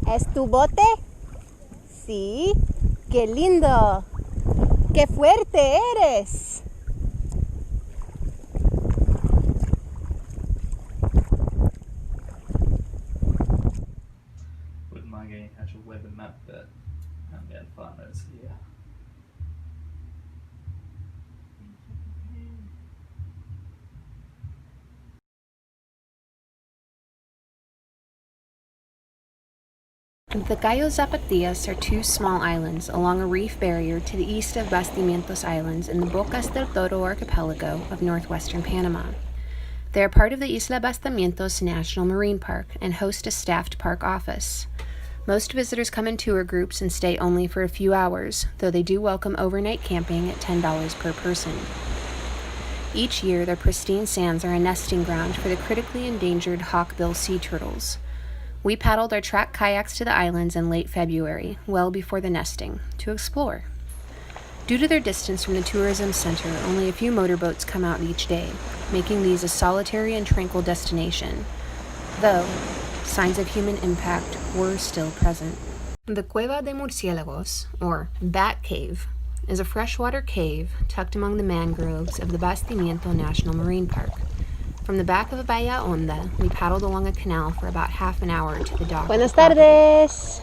¿Es tu bote? Sí. ¡Qué lindo! ¡Qué fuerte eres! Wouldn't mind getting an actual web and map, but I haven't been far notes here. The Cayos Zapatillas are two small islands along a reef barrier to the east of Bastimientos Islands in the Bocas del Toro archipelago of northwestern Panama. They are part of the Isla Bastimientos National Marine Park and host a staffed park office. Most visitors come in tour groups and stay only for a few hours, though they do welcome overnight camping at $10 per person. Each year, their pristine sands are a nesting ground for the critically endangered hawkbill sea turtles. We paddled our track kayaks to the islands in late February, well before the nesting, to explore. Due to their distance from the tourism center, only a few motorboats come out each day, making these a solitary and tranquil destination, though signs of human impact were still present. The Cueva de Murciélagos, or Bat Cave, is a freshwater cave tucked among the mangroves of the Bastimiento National Marine Park. From the back of Bahía Honda, we paddled along a canal for about half an hour to the dock. Buenas tardes!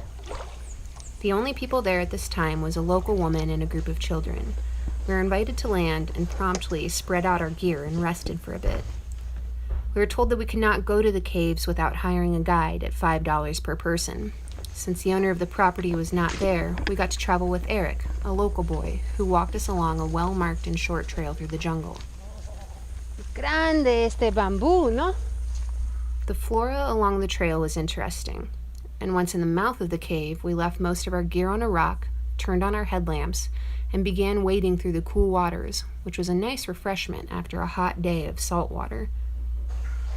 The only people there at this time was a local woman and a group of children. We were invited to land and promptly spread out our gear and rested for a bit. We were told that we could not go to the caves without hiring a guide at $5 per person. Since the owner of the property was not there, we got to travel with Eric, a local boy, who walked us along a well-marked and short trail through the jungle. Grande este bambú, ¿no? The flora along the trail was interesting, and once in the mouth of the cave, we left most of our gear on a rock, turned on our headlamps, and began wading through the cool waters, which was a nice refreshment after a hot day of salt water.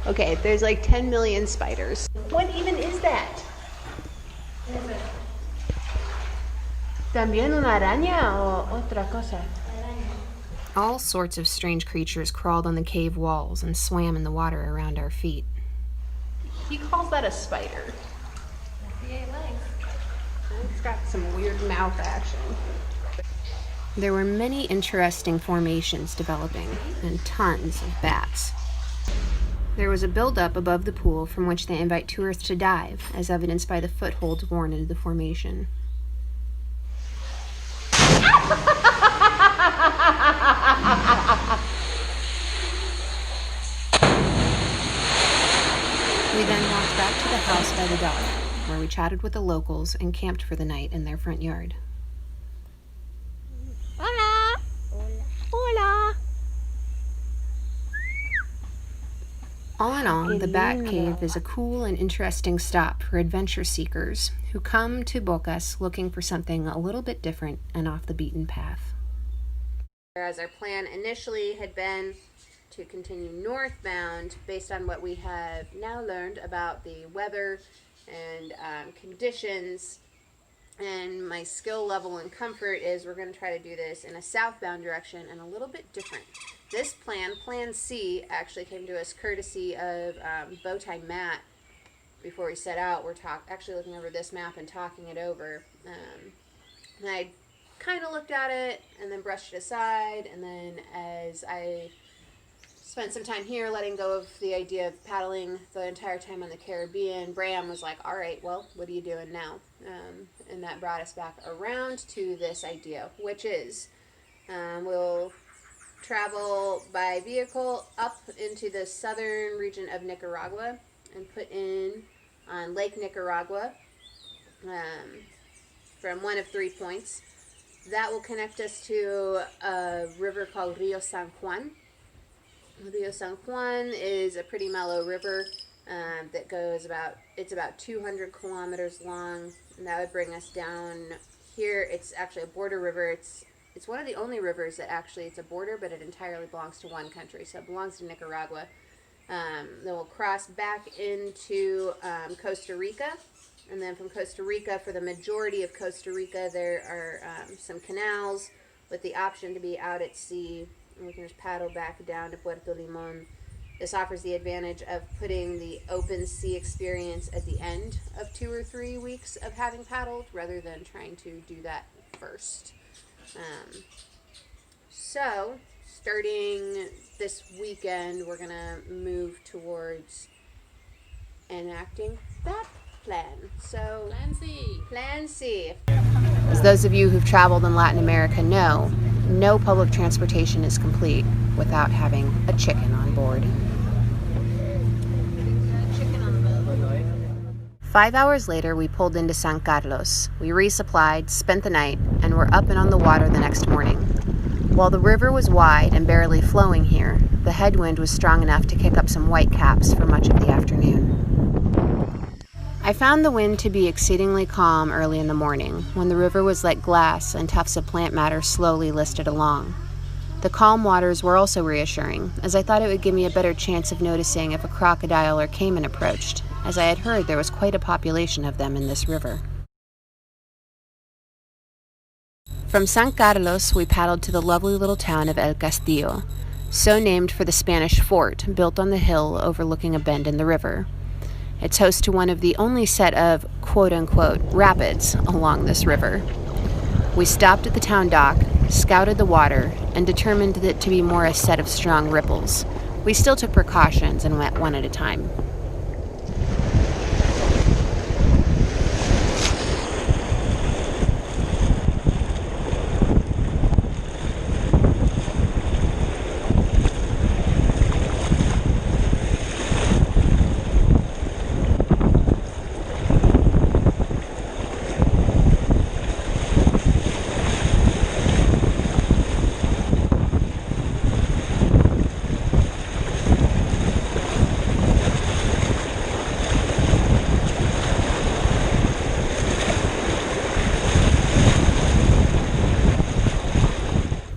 Okay, there's like 10 million spiders. What even is that? ¿También una araña o otra cosa? All sorts of strange creatures crawled on the cave walls and swam in the water around our feet. He calls that a spider. It's got some weird mouth action. There were many interesting formations developing, and tons of bats. There was a buildup above the pool from which they invite tourists to dive, as evidenced by the footholds worn into the formation. We then walked back to the house by the dock, where we chatted with the locals and camped for the night in their front yard. Hola! Hola! All in all, the Bat Cave is a cool and interesting stop for adventure seekers who come to Bocas looking for something a little bit different and off the beaten path. Whereas our plan initially had been to continue northbound based on what we have now learned about the weather and conditions, and my skill level and comfort is we're going to try to do this in a southbound direction and a little bit different. This plan, Plan C, actually came to us courtesy of Bowtie Matt. Before we set out, we're actually looking over this map and talking it over. And I kind of looked at it and then brushed it aside, and then as I spent some time here letting go of the idea of paddling the entire time on the Caribbean, Bram was like, all right, well, what are you doing now? And that brought us back around to this idea, which is we'll travel by vehicle up into the southern region of Nicaragua and put in on Lake Nicaragua from one of 3 points. That will connect us to a river called Rio San Juan. Rio San Juan is a pretty mellow river that goes about 200 kilometers long, and that would bring us down here. It's actually a border river. It's one of the only rivers that actually it's a border, but it entirely belongs to one country, so it belongs to Nicaragua. Then we'll cross back into Costa Rica, and then from Costa Rica, for the majority of Costa Rica, there are some canals with the option to be out at sea and we can just paddle back down to Puerto Limon. This offers the advantage of putting the open sea experience at the end of 2 or 3 weeks of having paddled rather than trying to do that first. So, starting this weekend, we're going to move towards enacting that plan. So, Plan C. As those of you who've traveled in Latin America know, no public transportation is complete without having a chicken on board. 5 hours later, we pulled into San Carlos. We resupplied, spent the night, and were up and on the water the next morning. While the river was wide and barely flowing here, the headwind was strong enough to kick up some whitecaps for much of the afternoon. I found the wind to be exceedingly calm early in the morning, when the river was like glass and tufts of plant matter slowly listed along. The calm waters were also reassuring, as I thought it would give me a better chance of noticing if a crocodile or caiman approached, as I had heard there was quite a population of them in this river. From San Carlos, we paddled to the lovely little town of El Castillo, so named for the Spanish fort built on the hill overlooking a bend in the river. It's host to one of the only set of quote-unquote rapids along this river. We stopped at the town dock, scouted the water, and determined it to be more a set of strong ripples. We still took precautions and went one at a time.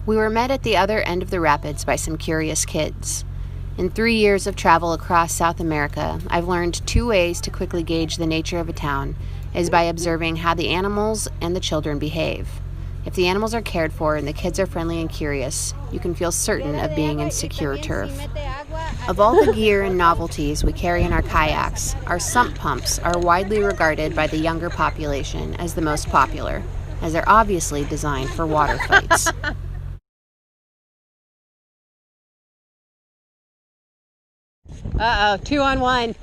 We were met at the other end of the rapids by some curious kids. In 3 years of travel across South America, I've learned 2 ways to quickly gauge the nature of a town is by observing how the animals and the children behave. If the animals are cared for and the kids are friendly and curious, you can feel certain of being in secure turf. Of all the gear and novelties we carry in our kayaks, our sump pumps are widely regarded by the younger population as the most popular, as they're obviously designed for water fights. Uh-oh, 2 on 1.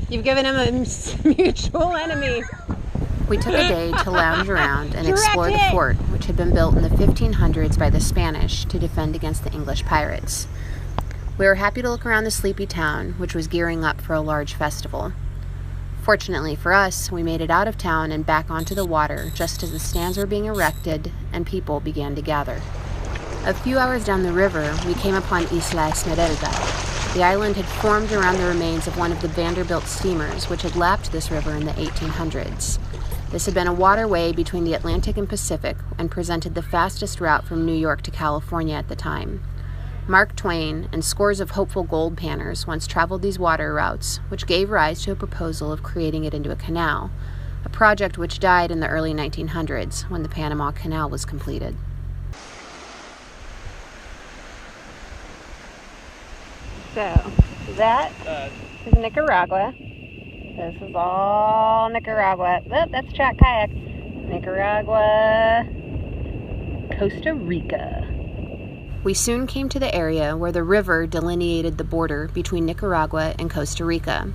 You've given him a mutual enemy. We took a day to lounge around and explore the fort, which had been built in the 1500s by the Spanish to defend against the English pirates. We were happy to look around the sleepy town, which was gearing up for a large festival. Fortunately for us, we made it out of town and back onto the water just as the stands were being erected and people began to gather. A few hours down the river, we came upon Isla Esmeralda. The island had formed around the remains of one of the Vanderbilt steamers, which had lapped this river in the 1800s. This had been a waterway between the Atlantic and Pacific and presented the fastest route from New York to California at the time. Mark Twain and scores of hopeful gold panners once traveled these water routes, which gave rise to a proposal of creating it into a canal, a project which died in the early 1900s when the Panama Canal was completed. So, that is Nicaragua. This is all Nicaragua. Oh, that's track kayak. Nicaragua, Costa Rica. We soon came to the area where the river delineated the border between Nicaragua and Costa Rica,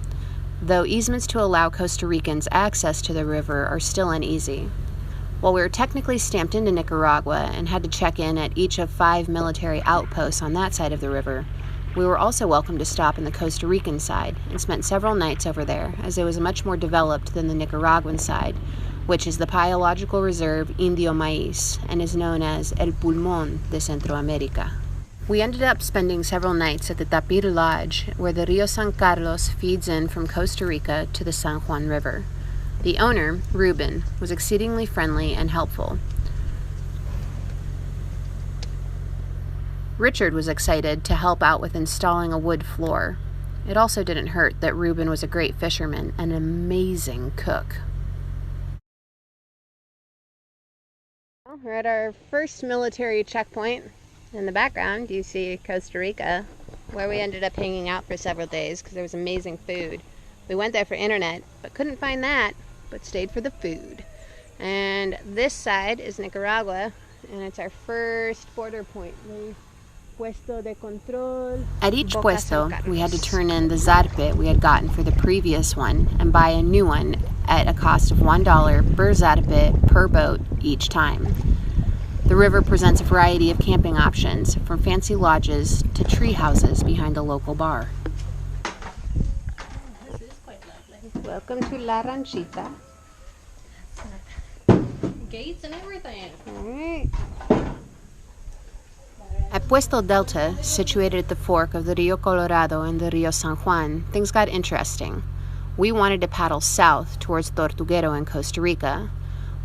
though easements to allow Costa Ricans access to the river are still uneasy. While we were technically stamped into Nicaragua and had to check in at each of 5 military outposts on that side of the river, we were also welcome to stop in the Costa Rican side and spent several nights over there, as it was much more developed than the Nicaraguan side, which is the biological reserve Indio Maíz and is known as El Pulmón de Centroamérica. We ended up spending several nights at the Tapir Lodge, where the Rio San Carlos feeds in from Costa Rica to the San Juan River. The owner, Ruben, was exceedingly friendly and helpful. Richard was excited to help out with installing a wood floor. It also didn't hurt that Ruben was a great fisherman and an amazing cook. We're at our first military checkpoint. In the background, you see Costa Rica, where we ended up hanging out for several days because there was amazing food. We went there for internet, but couldn't find that, but stayed for the food. And this side is Nicaragua, and it's our first border point. Puesto de control. At each puesto, we had to turn in the zarpe we had gotten for the previous one and buy a new one at a cost of $1 per zarpe per boat each time. The river presents a variety of camping options, from fancy lodges to tree houses behind a local bar. This is quite lovely. Welcome to La Ranchita. Gates and everything. All right. At Puesto Delta, situated at the fork of the Rio Colorado and the Rio San Juan, things got interesting. We wanted to paddle south towards Tortuguero in Costa Rica.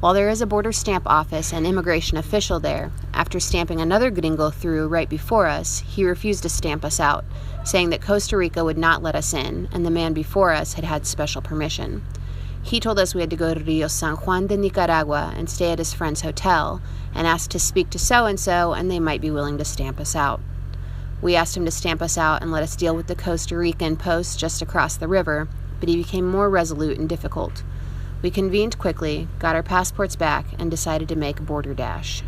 While there is a border stamp office and immigration official there, after stamping another gringo through right before us, he refused to stamp us out, saying that Costa Rica would not let us in, and the man before us had had special permission. He told us we had to go to Rio San Juan de Nicaragua and stay at his friend's hotel, and asked to speak to so-and-so, and they might be willing to stamp us out. We asked him to stamp us out and let us deal with the Costa Rican post just across the river, but he became more resolute and difficult. We convened quickly, got our passports back, and decided to make a border dash.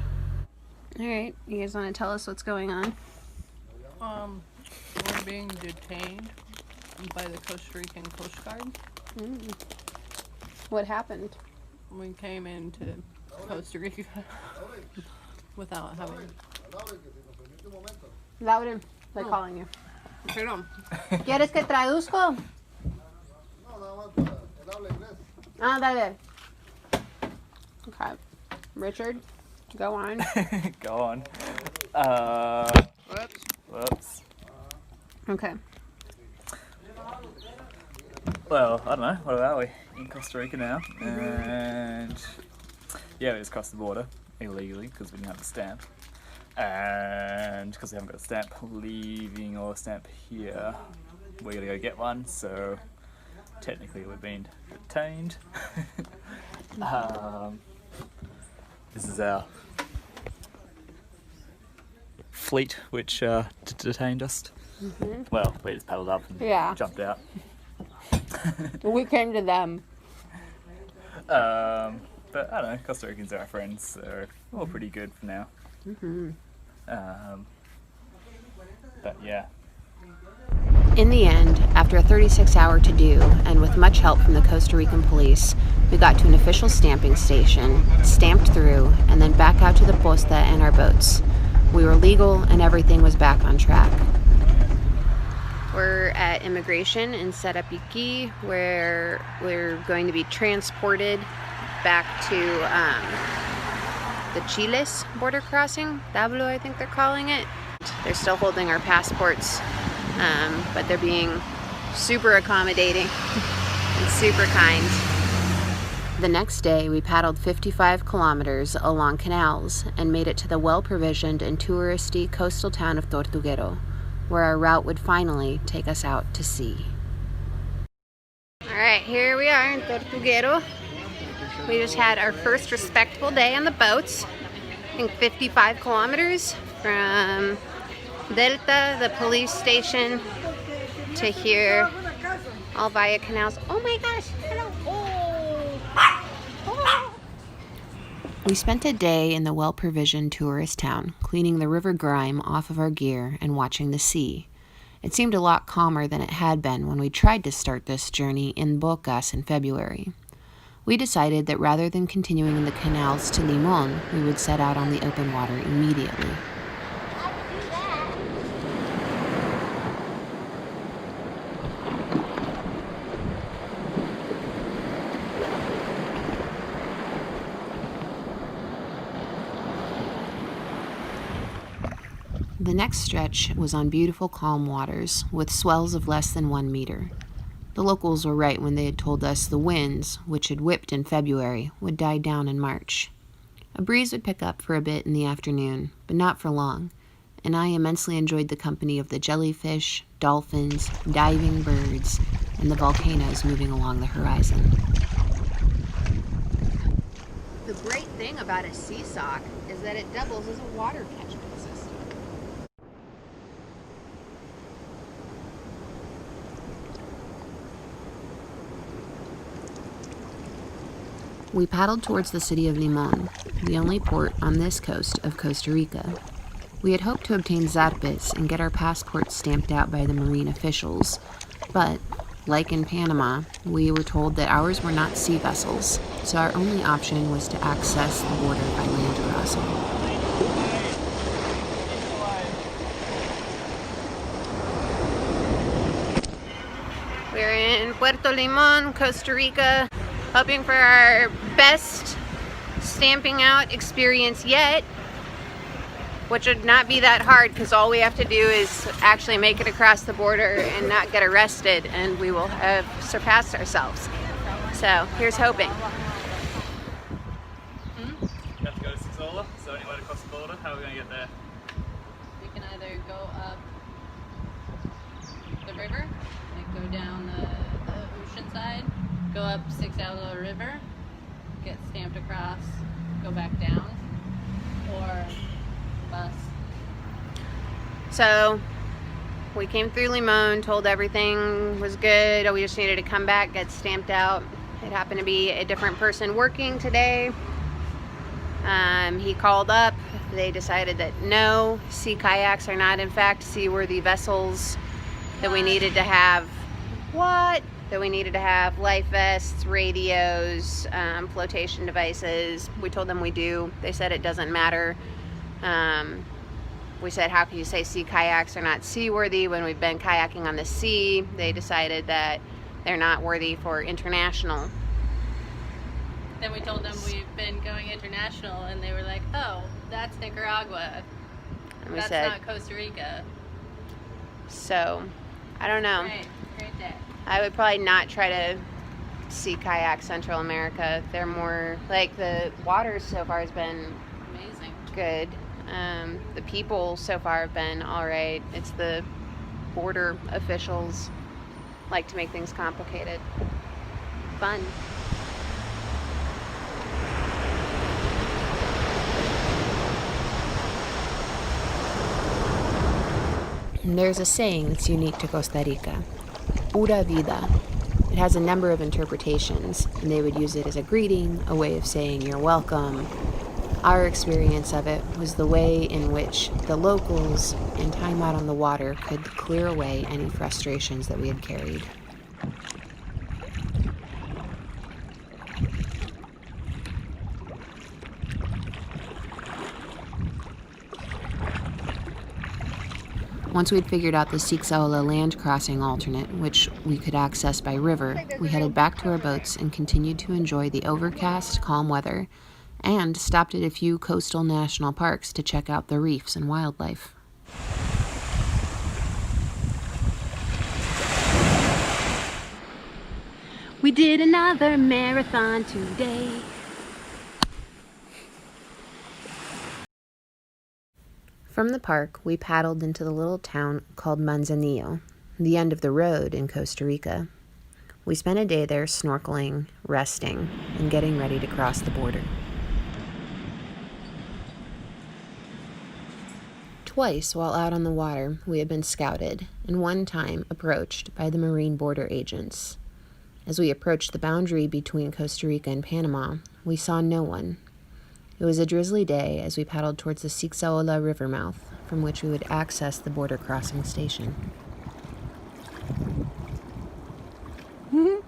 All right, you guys want to tell us what's going on? We're being detained by the Costa Rican Coast Guard. What happened? We came into Costa Rica without having... Lauren, they're calling you. Perdón. ¿Quieres que traduzco? Ah, dale. Okay. Richard, go on. Go on. Whoops. Okay. Well, I don't know. What are we? In Costa Rica now. And yeah, we just crossed the border illegally because we didn't have a stamp. And because we haven't got a stamp leaving or a stamp here, we're going to go get one. So technically we've been detained. This is our fleet which detained us. Well, we just paddled up and jumped out. We came to them. But I don't know, Costa Ricans are our friends, so we're all pretty good for now. But yeah. In the end, after a 36-hour to-do, and with much help from the Costa Rican police, we got to an official stamping station, stamped through, and then back out to the posta and our boats. We were legal, and everything was back on track. We're at immigration in Sarapiquí, where we're going to be transported back to the Chiles border crossing. Tablo, I think they're calling it. They're still holding our passports, but they're being super accommodating and super kind. The next day, we paddled 55 kilometers along canals and made it to the well-provisioned and touristy coastal town of Tortuguero, where our route would finally take us out to sea. All right, here we are in Tortuguero. We just had our first respectable day on the boats. I think 55 kilometers from Delta, the police station, to here, all via canals. Oh my gosh, hello. Oh. We spent a day in the well-provisioned tourist town, cleaning the river grime off of our gear and watching the sea. It seemed a lot calmer than it had been when we tried to start this journey in Bocas in February. We decided that rather than continuing in the canals to Limon, we would set out on the open water immediately. The next stretch was on beautiful calm waters, with swells of less than 1 meter. The locals were right when they had told us the winds, which had whipped in February, would die down in March. A breeze would pick up for a bit in the afternoon, but not for long, and I immensely enjoyed the company of the jellyfish, dolphins, diving birds, and the volcanoes moving along the horizon. The great thing about a sea sock is that it doubles as a water catchment system. We paddled towards the city of Limon, the only port on this coast of Costa Rica. We had hoped to obtain zarpes and get our passports stamped out by the marine officials, but, like in Panama, we were told that ours were not sea vessels, so our only option was to access the border by land crossing. We're in Puerto Limon, Costa Rica, hoping for our best stamping out experience yet, which would not be that hard because all we have to do is actually make it across the border and not get arrested, and we will have surpassed ourselves. So here's hoping. You have to go to Sixola, so anyway to cross the border. How are we going to get there? We can either go up the river, like go down the ocean side, go up Sixola River, get stamped across, go back down, or bus. So we came through Limon, told everything was good. We just needed to come back, get stamped out. It happened to be a different person working today. He called up. They decided that no, sea kayaks are not in fact seaworthy vessels, that we needed to have that we needed to have life vests, radios, flotation devices. We told them we do. They said it doesn't matter. We said, how can you say sea kayaks are not seaworthy when we've been kayaking on the sea? They decided that they're not worthy for international. Then we told them we've been going international, and they were like, oh, that's Nicaragua. And we That's said, not Costa Rica. so, I don't know. Great day. I would probably not try to sea kayak Central America. They're more, like, the water so far has been Amazing. good. The people so far have been alright. It's the border officials like to make things complicated. Fun. There's a saying that's unique to Costa Rica, pura vida. It has a number of interpretations, and they would use it as a greeting, a way of saying you're welcome. Our experience of it was the way in which the locals, in time out on the water, could clear away any frustrations that we had carried. Once we'd figured out the Sixola land crossing alternate, which we could access by river, we headed back to our boats and continued to enjoy the overcast, calm weather, and stopped at a few coastal national parks to check out the reefs and wildlife. We did another marathon today. From the park, we paddled into the little town called Manzanillo, the end of the road in Costa Rica. We spent a day there snorkeling, resting, and getting ready to cross the border. Twice while out on the water, we had been scouted, and one time approached by the marine border agents. As we approached the boundary between Costa Rica and Panama, we saw no one. It was a drizzly day as we paddled towards the Sixola River mouth, from which we would access the border crossing station. The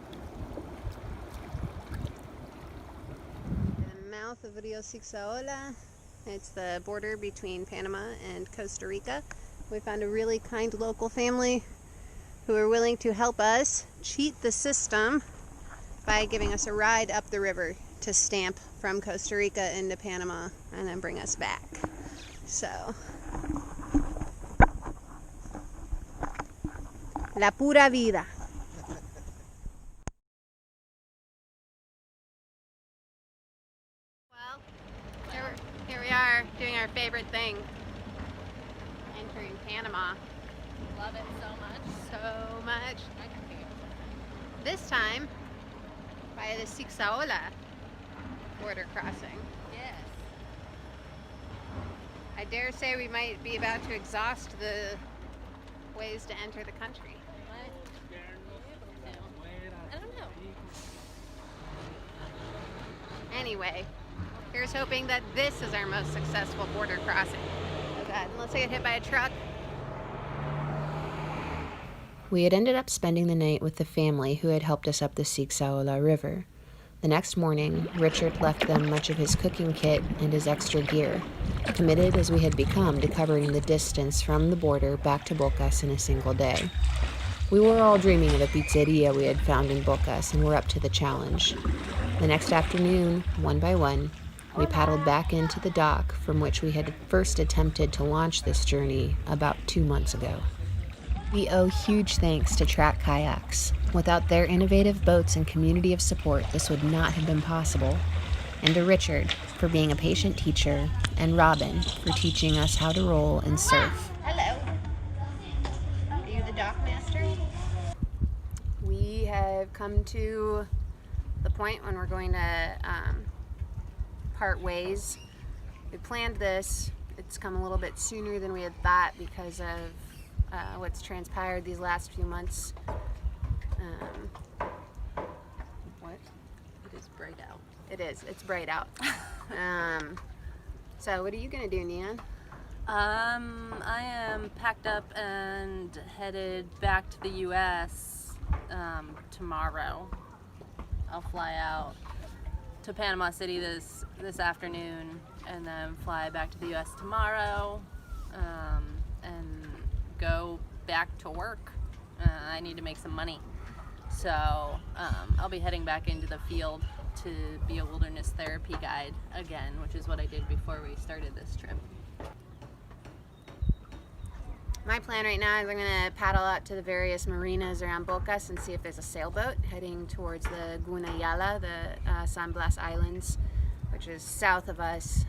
mouth of Rio Sixola. It's the border between Panama and Costa Rica. We found a really kind local family who are willing to help us cheat the system by giving us a ride up the river to stamp from Costa Rica into Panama and then bring us back. So, la pura vida. Well, here we are doing our favorite thing, entering Panama. Love it so much. So much. This time, by the Sixola border crossing. Yes. I dare say we might be about to exhaust the ways to enter the country. I don't know. Anyway, here's hoping that this is our most successful border crossing. Oh God, unless I get hit by a truck. We had ended up spending the night with the family who had helped us up the Siksawala River. The next morning, Richard left them much of his cooking kit and his extra gear, committed as we had become to covering the distance from the border back to Bocas in a single day. We were all dreaming of a pizzeria we had found in Bocas and were up to the challenge. The next afternoon, one by one, we paddled back into the dock from which we had first attempted to launch this journey about 2 months ago. We owe huge thanks to Track Kayaks. Without their innovative boats and community of support, this would not have been possible. And to Richard for being a patient teacher, and Robin for teaching us how to roll and surf. Hello. Are you the dock master? We have come to the point when we're going to part ways. We planned this. It's come a little bit sooner than we had thought because of what's transpired these last few months. What? It is bright out. It is. It's bright out. So what are you going to do, Neon? I am packed up and headed back to the U.S. Tomorrow. I'll fly out to Panama City this afternoon and then fly back to the U.S. tomorrow and go back to work. I need to make some money. So I'll be heading back into the field to be a wilderness therapy guide again, which is what I did before we started this trip. My plan right now is I'm going to paddle out to the various marinas around Bocas and see if there's a sailboat heading towards the Guna Yala, the San Blas Islands, which is south of us,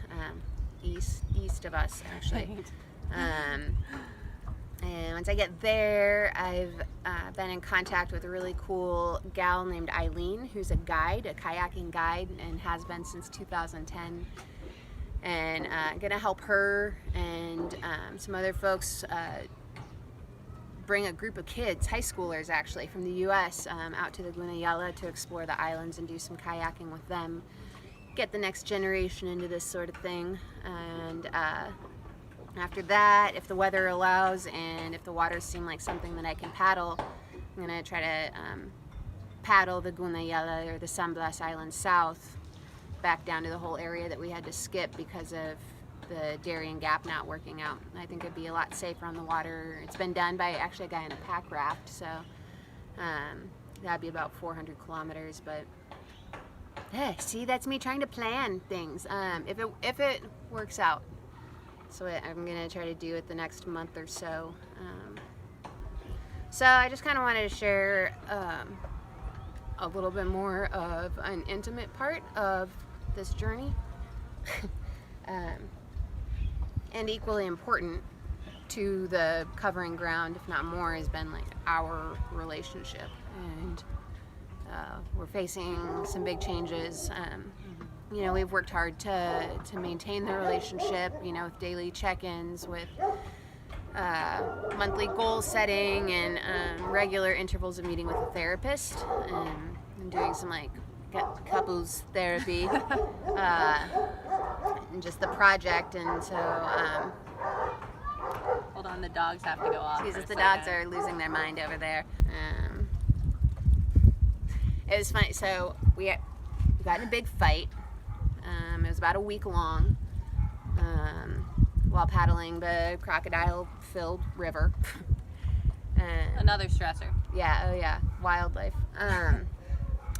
east of us actually. And once I get there, I've been in contact with a really cool gal named Ilene, who's a guide, a kayaking guide, and has been since 2010. And I'm going to help her and some other folks bring a group of kids, high schoolers actually, from the U.S. Out to the Guna Yala to explore the islands and do some kayaking with them. Get the next generation into this sort of thing. And after that, if the weather allows and if the waters seem like something that I can paddle, I'm going to try to paddle the Guna Yala or the San Blas Islands south back down to the whole area that we had to skip because of the Darien Gap not working out. I think it'd be a lot safer on the water. It's been done by actually a guy in a pack raft, so that'd be about 400 kilometers. But see, that's me trying to plan things. If it works out, so I'm gonna try to do it the next month or so. So I just kind of wanted to share a little bit more of an intimate part of this journey. And equally important to the covering ground, if not more, has been like our relationship. And we're facing some big changes. You know, we've worked hard to maintain the relationship, you know, with daily check-ins, with monthly goal setting and regular intervals of meeting with a therapist. I'm doing some like couples therapy and just the project. And so Hold on, the dogs have to go off. Jesus, the dogs are losing their mind over there. It was funny. So we got in a big fight. It was about a week long while paddling the crocodile-filled river. Another stressor. Yeah, oh yeah, wildlife.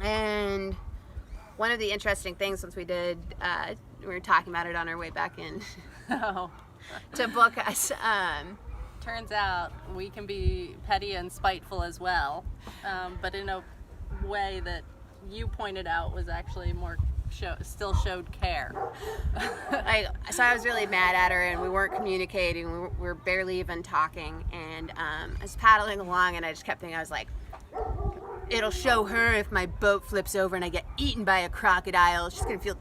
And one of the interesting things since we did, we were talking about it on our way back in to Bocas. Turns out we can be petty and spiteful as well, but in a way that you pointed out was actually more still showed care. So I was really mad at her, and we weren't communicating. We were barely even talking, and I was paddling along, and I just kept thinking, I was like, it'll show her if my boat flips over and I get eaten by a crocodile. She's gonna feel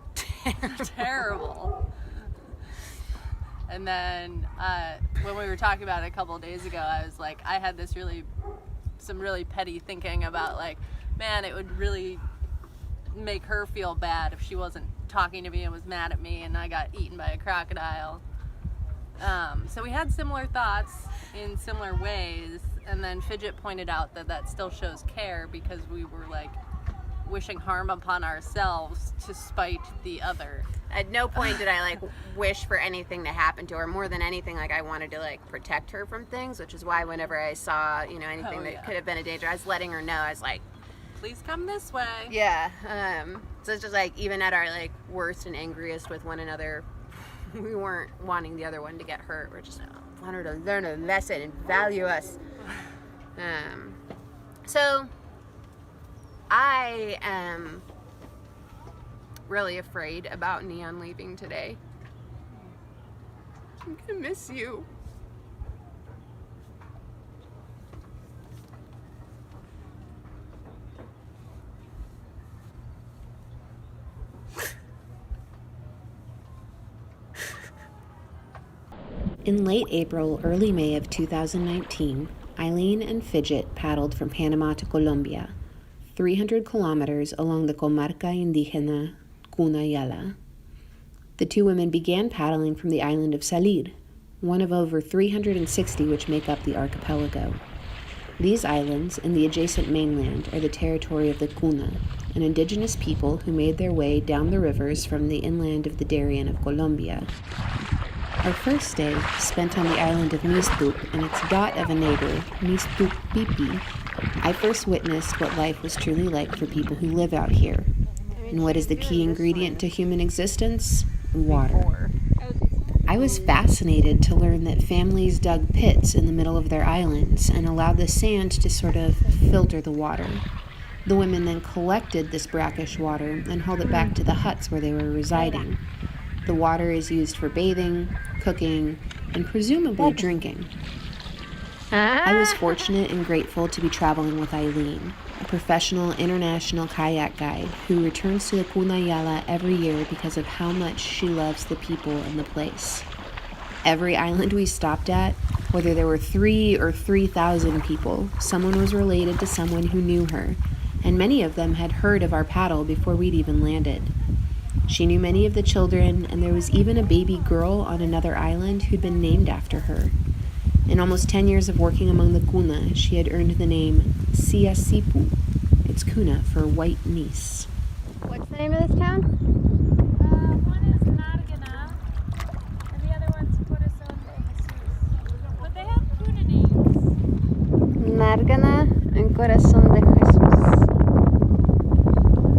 terrible. And then when we were talking about it a couple of days ago, I was like, I had some really petty thinking about like, man, it would really make her feel bad if she wasn't talking to me and was mad at me and I got eaten by a crocodile. So we had similar thoughts in similar ways, and then Fidget pointed out that still shows care because we were like wishing harm upon ourselves to spite the other. At no point did I like wish for anything to happen to her. More than anything, like I wanted to like protect her from things, which is why whenever I saw, you know, anything that could have been a danger, I was letting her know. I was like, please come this way. yeah. So it's just like even at our like worst and angriest with one another, we weren't wanting the other one to get hurt. We're just wanted to learn a lesson and value us. So I am really afraid about Neon leaving today. I'm gonna miss you. In late April, early May of 2019, Ilene and Fidget paddled from Panama to Colombia, 300 kilometers along the Comarca Indígena Guna Yala. The two women began paddling from the island of Salir, one of over 360 which make up the archipelago. These islands and the adjacent mainland are the territory of the Guna, an indigenous people who made their way down the rivers from the inland of the Darien of Colombia. Our first day, spent on the island of Stoop and its dot of a neighbor, Stoop Pipi, I first witnessed what life was truly like for people who live out here. And what is the key ingredient to human existence? Water. I was fascinated to learn that families dug pits in the middle of their islands and allowed the sand to sort of filter the water. The women then collected this brackish water and hauled it back to the huts where they were residing. The water is used for bathing, cooking, and presumably drinking. I was fortunate and grateful to be traveling with Ilene, a professional international kayak guide who returns to the Guna Yala every year because of how much she loves the people and the place. Every island we stopped at, whether there were 3 or 3,000 people, someone was related to someone who knew her, and many of them had heard of our paddle before we'd even landed. She knew many of the children, and there was even a baby girl on another island who'd been named after her. In almost 10 years of working among the Guna, she had earned the name Sia Sipu. It's Kuna for white niece. What's the name of this town? One is Nargana, and the other one's Corazon de Jesus. But they have Kuna names. Nargana and Corazon de Jesus.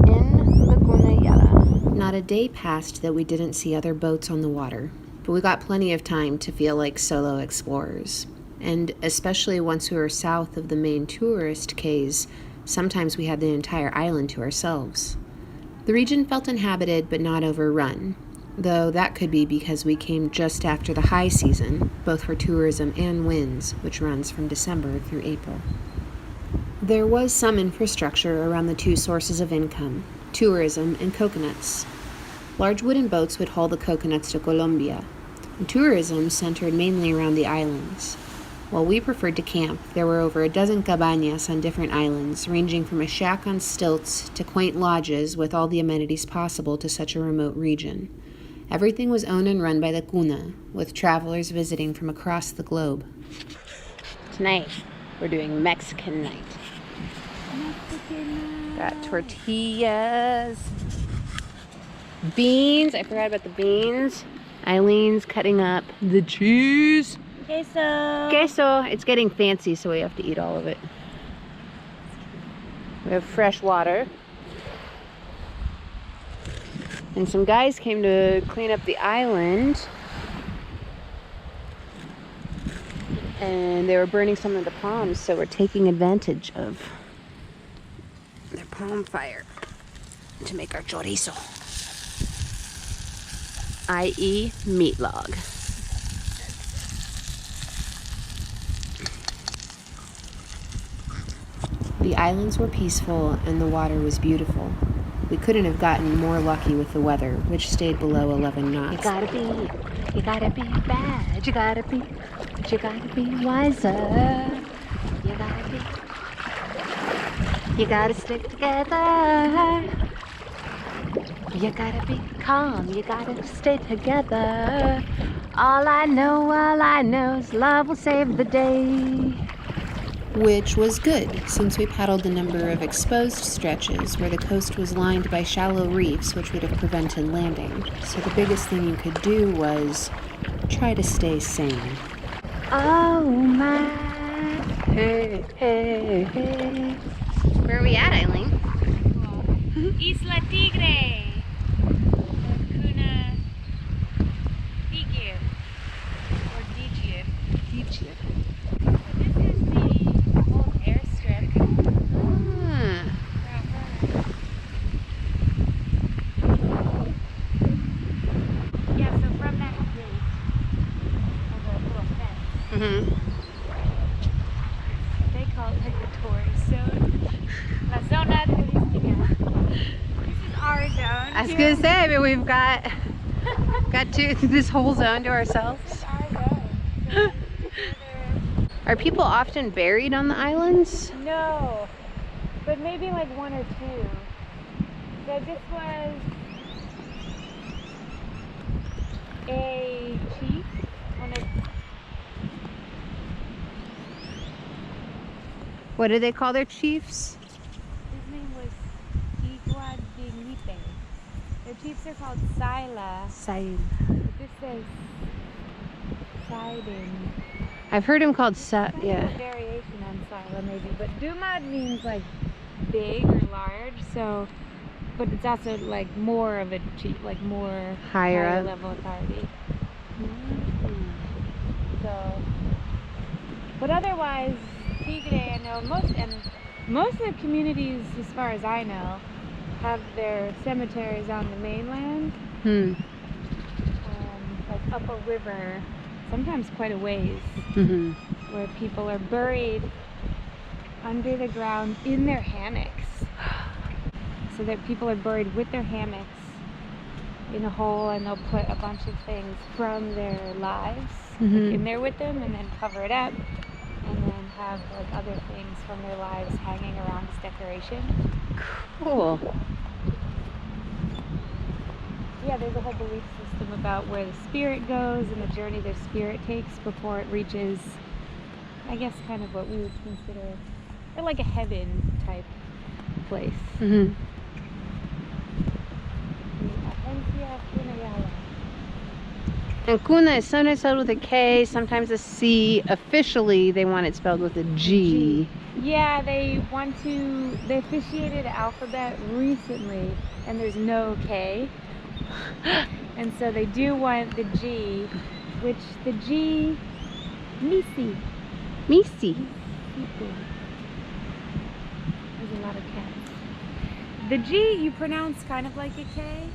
In the Guna Yala. Not a day passed that we didn't see other boats on the water, but we got plenty of time to feel like solo explorers. And especially once we were south of the main tourist quays, sometimes we had the entire island to ourselves. The region felt inhabited but not overrun, though that could be because we came just after the high season, both for tourism and winds, which runs from December through April. There was some infrastructure around the two sources of income, tourism and coconuts. Large wooden boats would haul the coconuts to Colombia, and tourism centered mainly around the islands. While we preferred to camp, there were over a dozen cabañas on different islands, ranging from a shack on stilts to quaint lodges with all the amenities possible to such a remote region. Everything was owned and run by the Guna, with travelers visiting from across the globe. Tonight, we're doing Mexican night. Got tortillas. Beans. I forgot about the beans. Ilene's cutting up the cheese. Queso. It's getting fancy, so we have to eat all of it. We have fresh water. And some guys came to clean up the island. And they were burning some of the palms, so we're taking advantage of their palm fire to make our chorizo, i.e. meat log. The islands were peaceful and the water was beautiful. We couldn't have gotten more lucky with the weather, which stayed below 11 knots. You gotta be bad, you gotta be wiser. You gotta stick together. You gotta be calm, you gotta stay together. All I know is love will save the day. Which was good, since we paddled a number of exposed stretches where the coast was lined by shallow reefs which would have prevented landing. So the biggest thing you could do was try to stay sane. Oh my, hey, hey, hey. Where are we at, Eileen? Isla Tigre. Guna People. Or Digir. Digir. This is the old airstrip. Ah. Yeah, so from that gate of a little fence, Mm-hmm. they call it like the tourist zone. La zona turística. This is our zone. I was gonna say, but we've got this whole zone to ourselves. This is our zone. So further- Are people often buried on the islands? No, but maybe like one or two. So this was a chief, one of What do they call their chiefs? his name was Igua de Nipe. Their chiefs are called Sila, Said. but this says Sidon. I've heard him called Kind of yeah. a variation on Sila maybe, but Dumad means like big or large, so, but it's also like more of a chief, like more Higher up. level authority. So, but otherwise, Tigre, I know most of the communities, as far as I know, have their cemeteries on the mainland, like up a river, sometimes quite a ways, Mm-hmm. where people are buried under the ground in their hammocks. So that people are buried with their hammocks in a hole, and they'll put a bunch of things from their lives in there with them, and then cover it up, and then have like other things from their lives hanging around as decoration. Cool. Yeah, there's a whole belief system about where the spirit goes and the journey their spirit takes before it reaches, I guess, kind of what we would consider like a heaven type place. Mm-hmm. Guna Yala. And Guna is sometimes spelled with a K, sometimes a C. Officially, they want it spelled with a G. Yeah, they officiated the alphabet recently, and there's no K. And so they do want the G, which the G, Misi. Misi. There's a lot of cats. The G you pronounce kind of like a K.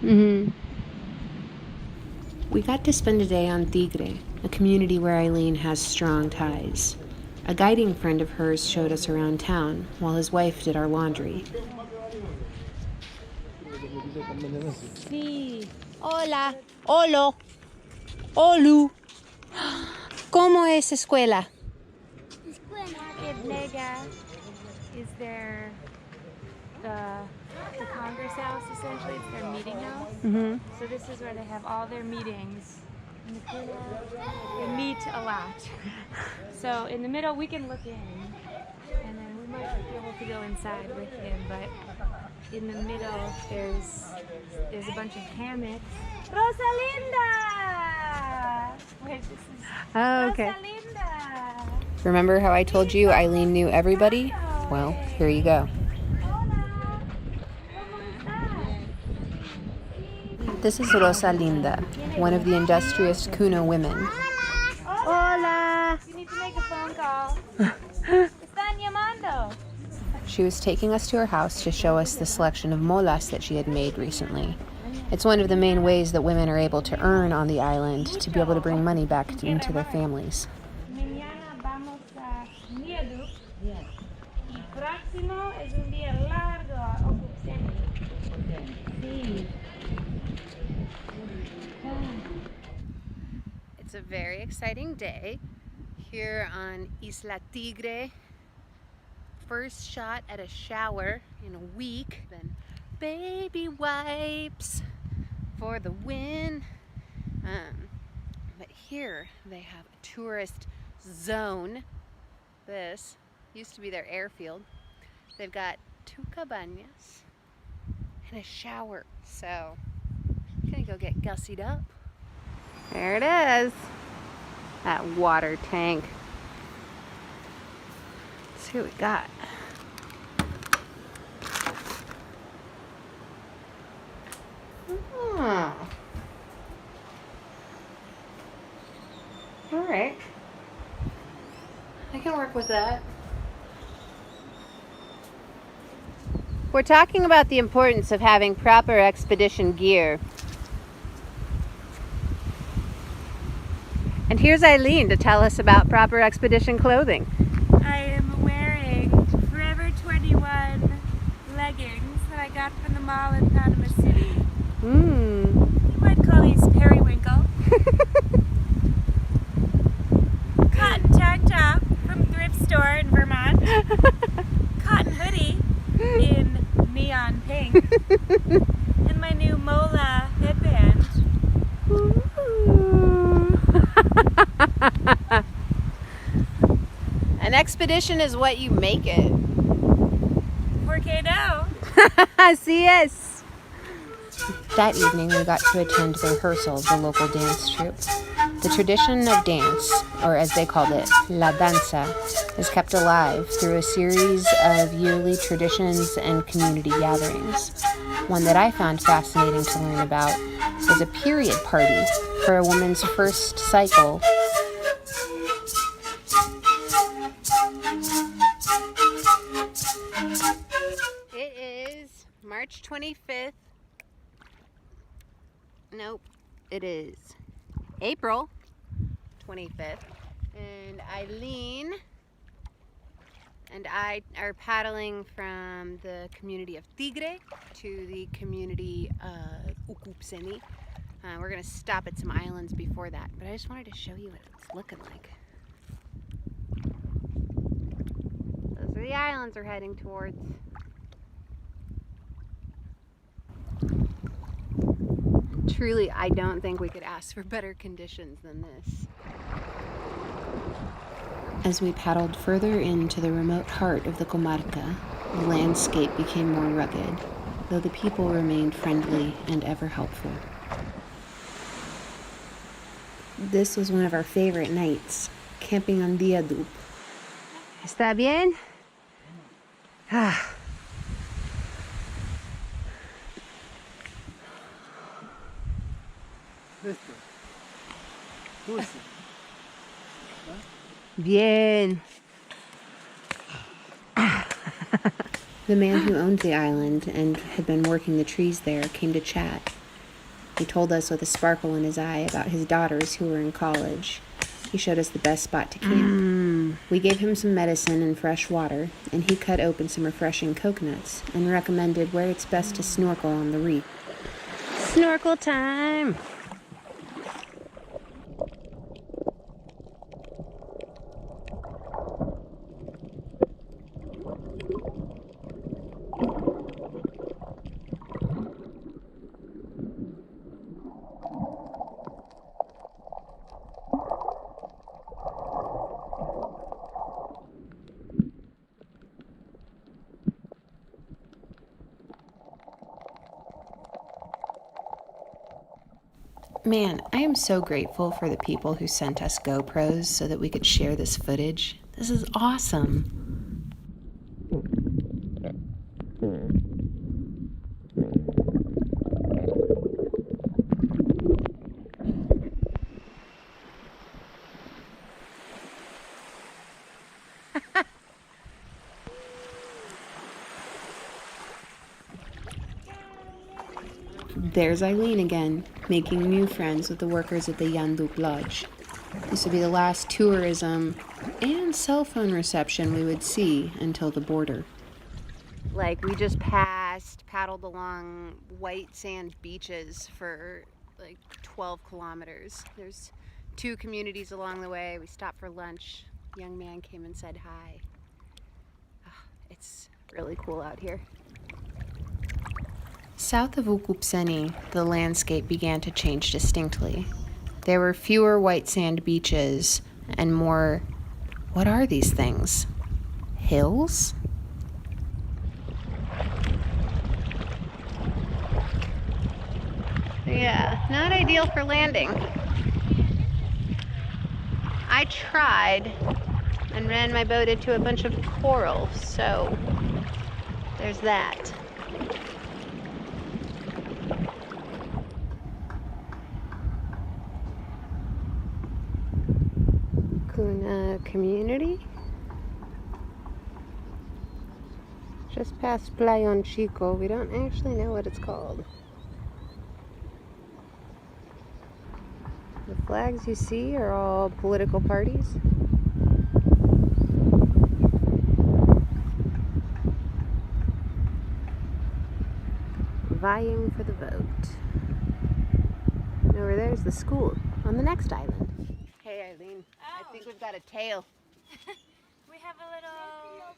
Mm-hmm. We got to spend a day on Tigre, a community where Eileen has strong ties. A guiding friend of hers showed us around town, while his wife did our laundry. Sí. Hola, holo, olu. ¿Cómo es escuela? Nega is the Congress House, essentially. It's their meeting house. Mm-hmm. So this is where they have all their meetings. They meet a lot. So in the middle, we can look in, and then we might be able to go inside with him. But in the middle, there's a bunch of hammocks. Rosalinda! Wait, this is Oh, okay. Rosalinda! Remember how I told you Eileen knew everybody? Well, here you go. Hola! ¿Cómo estás? This is Rosalinda, one of the industrious Kuna women. Hola! You need to make a phone call. Están llamando. She was taking us to her house to show us the selection of molas that she had made recently. It's one of the main ways that women are able to earn on the island to be able to bring money back into their families. Mañana vamos a Viaduct. Y próximo es un día largo a Ocup. Sí. It's a very exciting day here on Isla Tigre. First shot at a shower in a week. Then baby wipes for the win. But here they have a tourist zone. This used to be their airfield. They've got 2 cabañas and a shower. So I'm gonna go get gussied up. There it is. That water tank. Let's see what we got. Oh. All right. I can work with that. We're talking about the importance of having proper expedition gear. And here's Ilene to tell us about proper expedition clothing. I am wearing Forever 21 leggings that I got from the mall in Panama City. You might call these periwinkle. Cotton tank top from thrift store in Vermont. Cotton hoodie in neon pink. And my new Mola headband. An expedition is what you make it. Porque no? See us. That evening we got to attend the rehearsal of the local dance troupe. The tradition of dance, or as they called it, la danza, is kept alive through a series of yearly traditions and community gatherings. One that I found fascinating to learn about was a period party for a woman's first cycle. It is March 25th. Nope, it is April 25th. And Ilene and I are paddling from the community of Tigre to the community of Ucupseni. We're going to stop at some islands before that, but I just wanted to show you what it's looking like. Those are the islands we're heading towards. Truly, I don't think we could ask for better conditions than this. As we paddled further into the remote heart of the comarca, the landscape became more rugged, though the people remained friendly and ever helpful. This was one of our favorite nights, camping on Dia Dup. ¿Está bien? Bien. The man who owned the island and had been working the trees there came to chat. He told us with a sparkle in his eye about his daughters who were in college. He showed us the best spot to camp. We gave him some medicine and fresh water, and he cut open some refreshing coconuts and recommended where it's best to snorkel on the reef. Snorkel time! Man, I am so grateful for the people who sent us GoPros so that we could share this footage. This is awesome. There's Ilene again, making new friends with the workers at the Yandup Lodge. This would be the last tourism and cell phone reception we would see until the border. Like, we just paddled along white sand beaches for like 12 kilometers. There's 2 communities along the way. We stopped for lunch. A young man came and said hi. Oh, it's really cool out here. South of Ukupseni, the landscape began to change distinctly. There were fewer white sand beaches and more... What are these things? Hills? Yeah, not ideal for landing. I tried and ran my boat into a bunch of coral, so there's that. Guna community? Just past Playon Chico. We don't actually know what it's called. The flags you see are all political parties. Vying for the vote. And over there's the school on the next island. Hey Eileen, I think we've got a tail. We have a little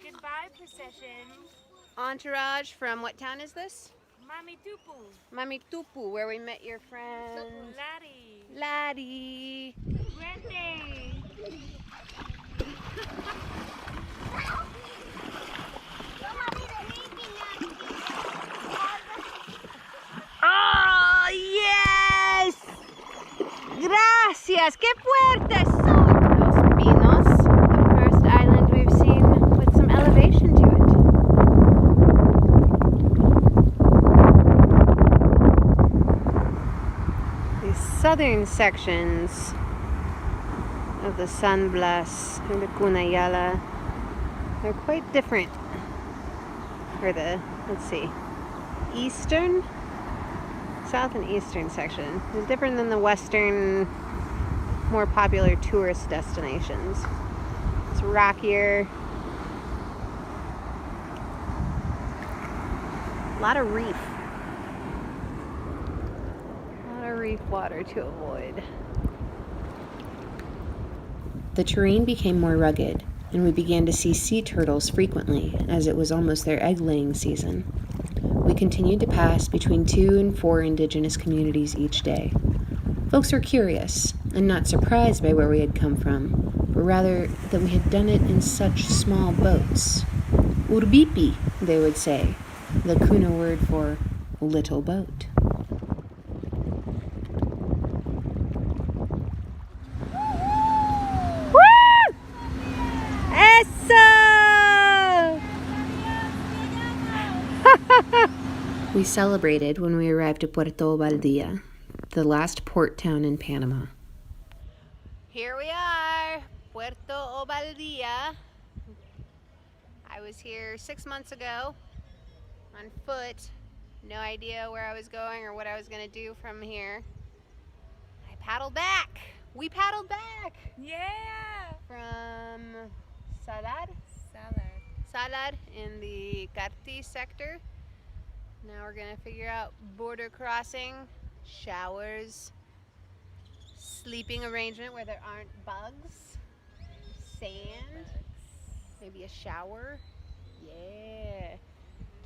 goodbye procession. Entourage from what town is this? Mamitupu. Mamitupu, where we met your friend Laddie. Laddie. Suerte. ¡Oh, yes! Gracias! ¡Qué fuertes son! Los Pinos, the first island we've seen with some elevation to it. The southern sections of the San Blas and the Guna Yala are quite different. Or the, let's see, eastern? South and eastern section is different than the western, more popular tourist destinations. It's rockier. A lot of reef. A lot of reef water to avoid. The terrain became more rugged, and we began to see sea turtles frequently, as it was almost their egg-laying season. We continued to pass between 2 and 4 indigenous communities each day. Folks were curious and not surprised by where we had come from, but rather that we had done it in such small boats. Urbipi, they would say, the Kuna word for little boat. Woo! Eso! We celebrated when we arrived at Puerto Obaldia, the last port town in Panama. Here we are, Puerto Obaldia. I was here 6 months ago on foot. No idea where I was going or what I was going to do from here. I paddled back. We paddled back. Yeah. From Salar in the Carti sector. Now we're gonna figure out border crossing, showers, sleeping arrangement where there aren't bugs, sand, maybe a shower. Yeah.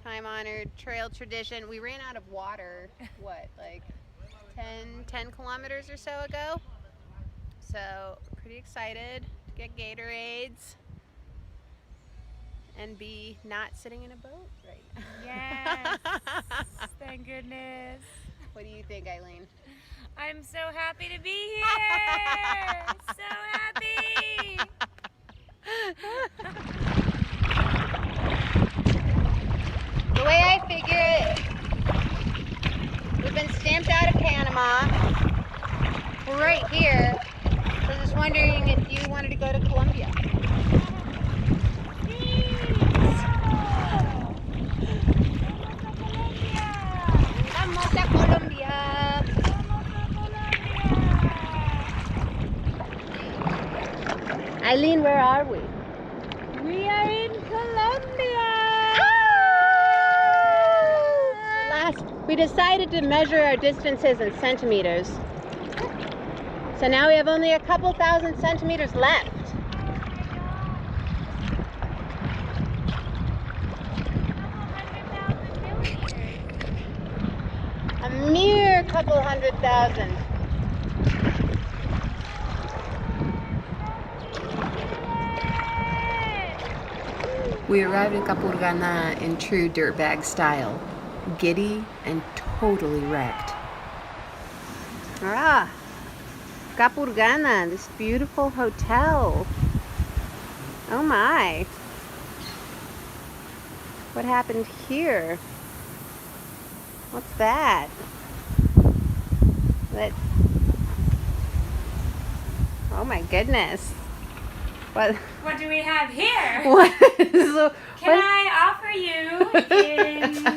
Time-honored trail tradition. We ran out of water, what, like 10 kilometers or so ago? So, pretty excited to get Gatorades and be not sitting in a boat right now. Yes. Thank goodness. What do you think, Eileen? I'm so happy to be here. So happy. The way I figure it, we've been stamped out of Panama. We're right here. So I was just wondering if you wanted to go to Colombia. Vamos a Colombia. Eileen, where are we? We are in Colombia. We decided to measure our distances in centimeters. So now we have only a couple thousand centimeters left. mere couple 100,000. We arrived in Capurganá in true dirtbag style, giddy and totally wrecked. Ah, Capurganá, this beautiful hotel. Oh my. What happened here? What's that? Oh my goodness. What do we have here? Can I offer you in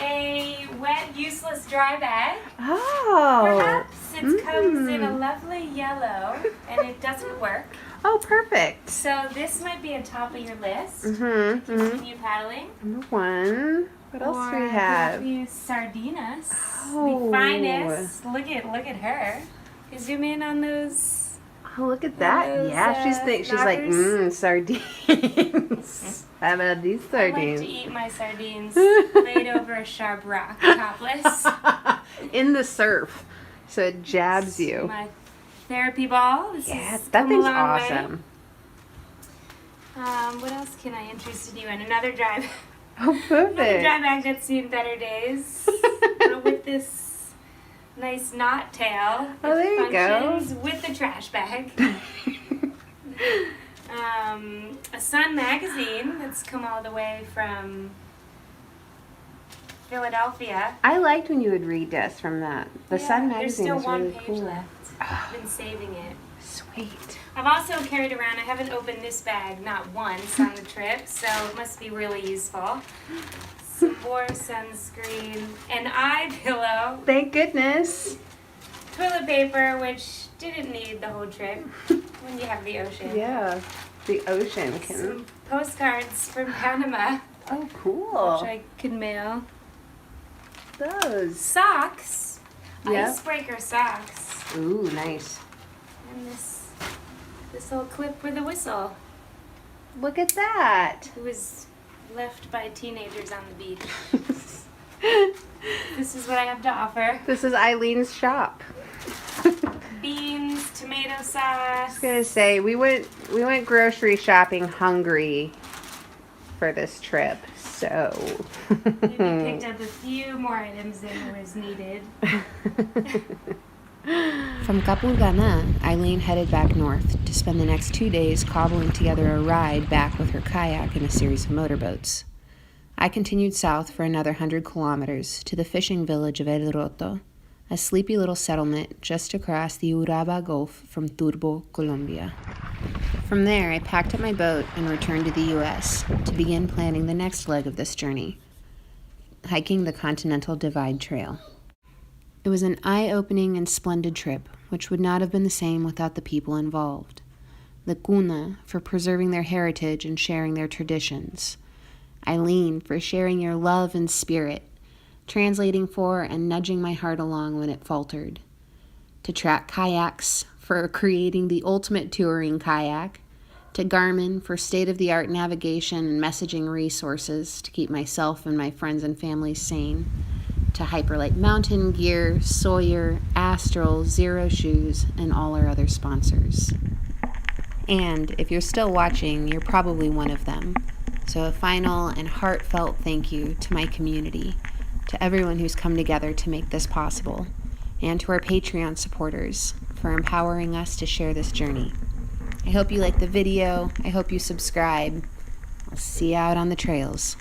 a wet, useless dry bag? Oh. Perhaps it comes in a lovely yellow and it doesn't work. Oh, perfect. So this might be a top of your list. Mm-hmm. Continue paddling. Number one. What else do we Or have? we use sardinas. Oh. The finest. Look at her. You zoom in on those. Oh, look at that. Those, Yeah, she's like, knockers. sardines. How about these I like sardines? to eat my sardines laid over a sharp rock, topless. In the surf. So it jabs you. My therapy ball. This Yes, is that come a thing's long awesome. way. What else can I interest you in? Another dry Oh, perfect. bag that's seen better days. With this nice knot tail. Oh, there you go. Functions with the trash bag. A Sun magazine that's come all the way from Philadelphia. I liked when you would read us from that. The Sun There's magazine still is one really page cool. left. I've been saving it. Sweet. I've also carried around, I haven't opened this bag not once on the trip, so it must be really useful. Some more sunscreen, an eye pillow, Thank goodness. toilet paper, which didn't need the whole trip when you have the ocean. Yeah. The ocean can. Some postcards from Panama, Oh, which cool. I could mail. Those. Socks, Yeah. icebreaker socks, Ooh, nice. and this little clip with a whistle. Look at that. It was left by teenagers on the beach. This is what I have to offer. This is Eileen's shop. Beans, tomato sauce. I was gonna say we went grocery shopping hungry for this trip, so Maybe picked up a few more items than was needed. From Capurganá, Eileen headed back north to spend the next 2 days cobbling together a ride back with her kayak and a series of motorboats. I continued south for another 100 kilometers to the fishing village of El Roto, a sleepy little settlement just across the Uraba Gulf from Turbo, Colombia. From there, I packed up my boat and returned to the U.S. to begin planning the next leg of this journey, hiking the Continental Divide Trail. It was an eye-opening and splendid trip, which would not have been the same without the people involved. The Guna for preserving their heritage and sharing their traditions. Eileen for sharing your love and spirit, translating for and nudging my heart along when it faltered. To Track Kayaks for creating the ultimate touring kayak. To Garmin for state-of-the-art navigation and messaging resources to keep myself and my friends and family sane. To Hyperlite Mountain Gear, Sawyer, Astral, Zero Shoes, and all our other sponsors. And if you're still watching, you're probably one of them. So a final and heartfelt thank you to my community, to everyone who's come together to make this possible, and to our Patreon supporters for empowering us to share this journey. I hope you like the video. I hope you subscribe. I'll see you out on the trails.